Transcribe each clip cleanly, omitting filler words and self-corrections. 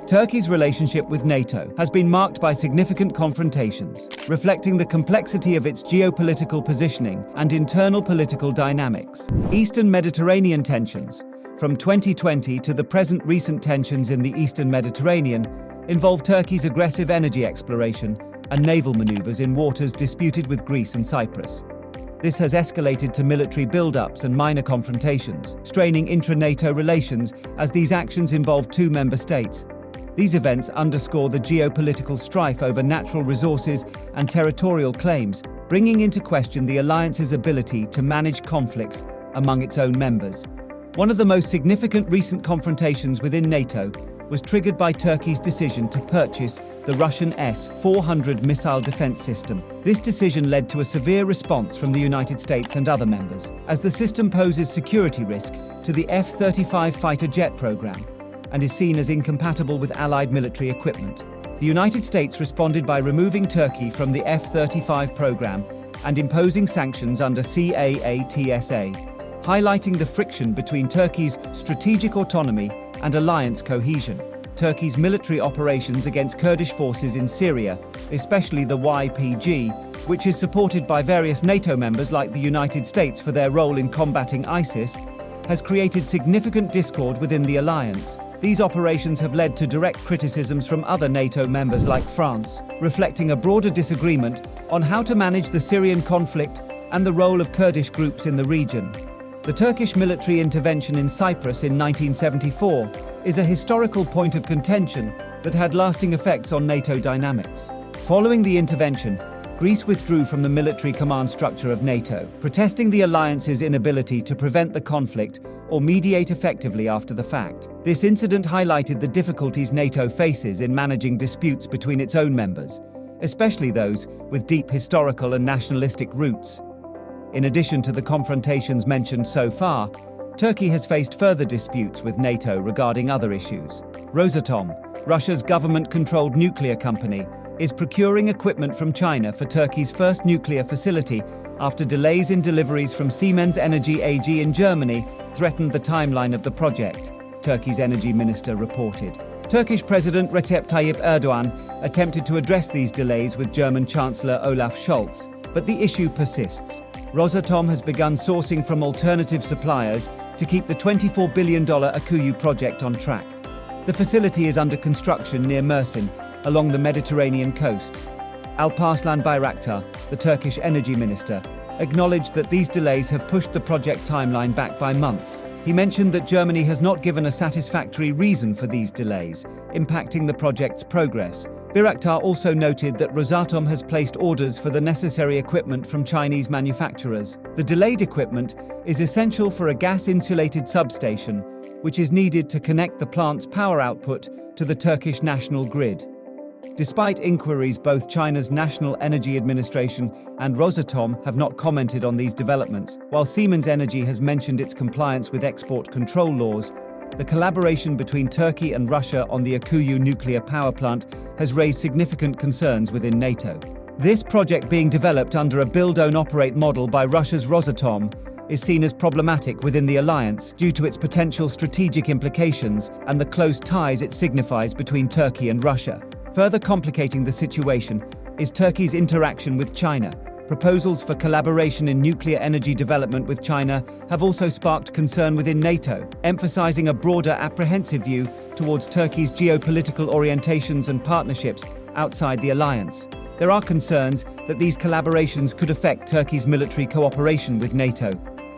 Turkey's relationship with NATO has been marked by significant confrontations, reflecting the complexity of its geopolitical positioning and internal political dynamics. Eastern Mediterranean tensions, from 2020 to the present recent tensions in the Eastern Mediterranean, involve Turkey's aggressive energy exploration and naval maneuvers in waters disputed with Greece and Cyprus. This has escalated to military build-ups and minor confrontations, straining intra-NATO relations as these actions involve two member states. These events underscore the geopolitical strife over natural resources and territorial claims, bringing into question the alliance's ability to manage conflicts among its own members. One of the most significant recent confrontations within NATO was triggered by Turkey's decision to purchase the Russian S-400 missile defense system. This decision led to a severe response from the United States and other members, as the system poses security risk to the F-35 fighter jet program and is seen as incompatible with Allied military equipment. The United States responded by removing Turkey from the F-35 program and imposing sanctions under CAATSA, highlighting the friction between Turkey's strategic autonomy and alliance cohesion. Turkey's military operations against Kurdish forces in Syria, especially the YPG, which is supported by various NATO members like the United States for their role in combating ISIS, has created significant discord within the alliance. These operations have led to direct criticisms from other NATO members like France, reflecting a broader disagreement on how to manage the Syrian conflict and the role of Kurdish groups in the region. The Turkish military intervention in Cyprus in 1974 is a historical point of contention that had lasting effects on NATO dynamics. Following the intervention, Greece withdrew from the military command structure of NATO, protesting the alliance's inability to prevent the conflict or mediate effectively after the fact. This incident highlighted the difficulties NATO faces in managing disputes between its own members, especially those with deep historical and nationalistic roots. In addition to the confrontations mentioned so far, Turkey has faced further disputes with NATO regarding other issues. Rosatom, Russia's government-controlled nuclear company, is procuring equipment from China for Turkey's first nuclear facility after delays in deliveries from Siemens Energy AG in Germany threatened the timeline of the project, Turkey's energy minister reported. Turkish President Recep Tayyip Erdogan attempted to address these delays with German Chancellor Olaf Scholz, but the issue persists. Rosatom has begun sourcing from alternative suppliers to keep the $24 billion Akuyu project on track. The facility is under construction near Mersin, along the Mediterranean coast. Alparslan Bayraktar, the Turkish energy minister, acknowledged that these delays have pushed the project timeline back by months. He mentioned that Germany has not given a satisfactory reason for these delays, impacting the project's progress. Bayraktar also noted that Rosatom has placed orders for the necessary equipment from Chinese manufacturers. The delayed equipment is essential for a gas-insulated substation, which is needed to connect the plant's power output to the Turkish national grid. Despite inquiries, both China's National Energy Administration and Rosatom have not commented on these developments. While Siemens Energy has mentioned its compliance with export control laws, the collaboration between Turkey and Russia on the Akuyu nuclear power plant has raised significant concerns within NATO. This project, being developed under a build-own-operate model by Russia's Rosatom, is seen as problematic within the alliance due to its potential strategic implications and the close ties it signifies between Turkey and Russia. Further complicating the situation is Turkey's interaction with China. Proposals for collaboration in nuclear energy development with China have also sparked concern within NATO, emphasizing a broader apprehensive view towards Turkey's geopolitical orientations and partnerships outside the alliance. There are concerns that these collaborations could affect Turkey's military cooperation with NATO.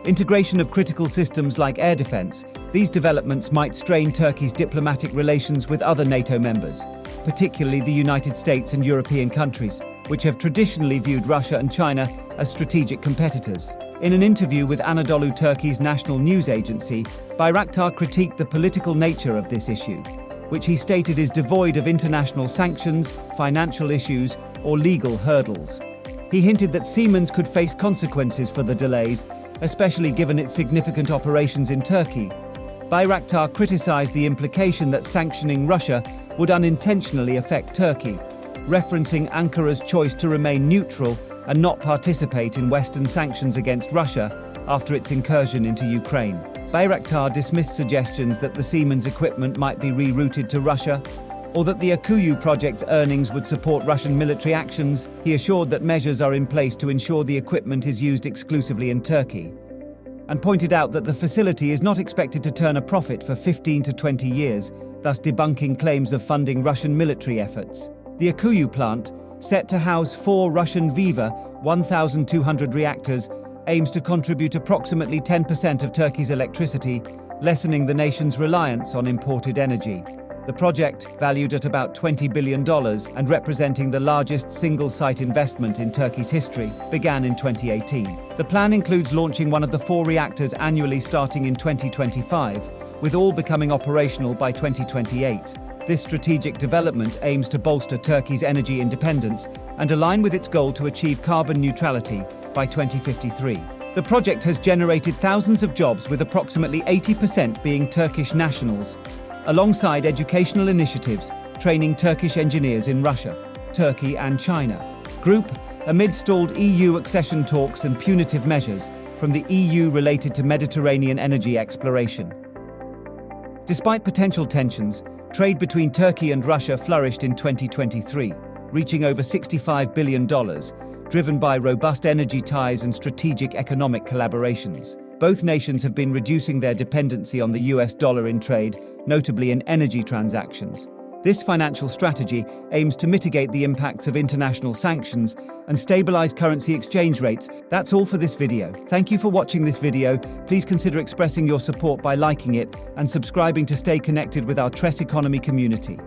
Integration of critical systems like air defense, these developments might strain Turkey's diplomatic relations with other NATO members, particularly the United States and European countries, which have traditionally viewed Russia and China as strategic competitors. In an interview with Anadolu Turkey's national news agency, Bayraktar critiqued the political nature of this issue, which he stated is devoid of international sanctions, financial issues, or legal hurdles. He hinted that Siemens could face consequences for the delays, especially given its significant operations in Turkey. Bayraktar criticized the implication that sanctioning Russia would unintentionally affect Turkey, referencing Ankara's choice to remain neutral and not participate in Western sanctions against Russia after its incursion into Ukraine. Bayraktar dismissed suggestions that the Siemens equipment might be rerouted to Russia, or that the Akuyu project's earnings would support Russian military actions. He assured that measures are in place to ensure the equipment is used exclusively in Turkey, and pointed out that the facility is not expected to turn a profit for 15 to 20 years, thus debunking claims of funding Russian military efforts. The Akuyu plant, set to house 4 Russian Viva 1,200 reactors, aims to contribute approximately 10% of Turkey's electricity, lessening the nation's reliance on imported energy. The project, valued at about $20 billion and representing the largest single-site investment in Turkey's history, began in 2018. The plan includes launching one of the 4 reactors annually starting in 2025, with all becoming operational by 2028. This strategic development aims to bolster Turkey's energy independence and align with its goal to achieve carbon neutrality by 2053. The project has generated thousands of jobs, with approximately 80% being Turkish nationals, alongside educational initiatives training Turkish engineers in Russia, Turkey and China. Group, amid stalled EU accession talks and punitive measures from the EU related to Mediterranean energy exploration. Despite potential tensions, trade between Turkey and Russia flourished in 2023, reaching over $65 billion, driven by robust energy ties and strategic economic collaborations. Both nations have been reducing their dependency on the US dollar in trade, notably in energy transactions. This financial strategy aims to mitigate the impacts of international sanctions and stabilize currency exchange rates. That's all for this video. Thank you for watching this video. Please consider expressing your support by liking it and subscribing to stay connected with our Tress Economy community.